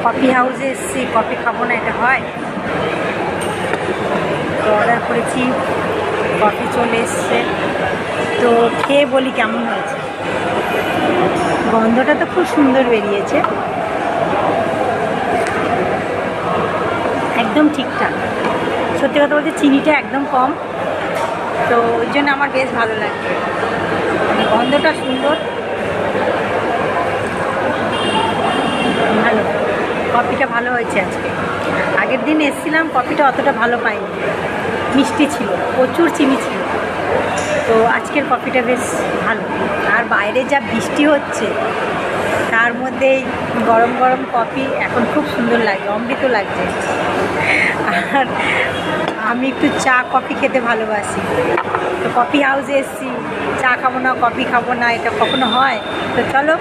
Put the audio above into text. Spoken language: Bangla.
কফি হাউসে এসেছি, কফি খাবো না এটা হয়? তো অর্ডার করেছি, কফি চলে এসছে। তো খেয়ে বলি কেমন হয়েছে। গন্ধটা তো খুব সুন্দর বেরিয়েছে, একদম ঠিকঠাক। সত্যি কথা বলতে চিনিটা একদম কম, তো ওই জন্য আমার বেশ ভালো লাগছে। গন্ধটা সুন্দর, ভালো। কফিটা ভালো হয়েছে আজকে। আগের দিন এসেছিলাম, কফিটা অতটা ভালো পাইনি, মিষ্টি ছিল, প্রচুর চিনি ছিল। তো আজকের কফিটা বেশ ভালো। আর বাইরে যা বৃষ্টি হচ্ছে, তার মধ্যেই গরম গরম কফি এখন খুব সুন্দর লাগে, অমৃত লাগছে। আর আমি একটু চা কফি খেতে ভালোবাসি। তো কফি হাউসে এসেছি, চা খাবো না, কফি খাবো না, এটা কখনো হয়? তো চলো।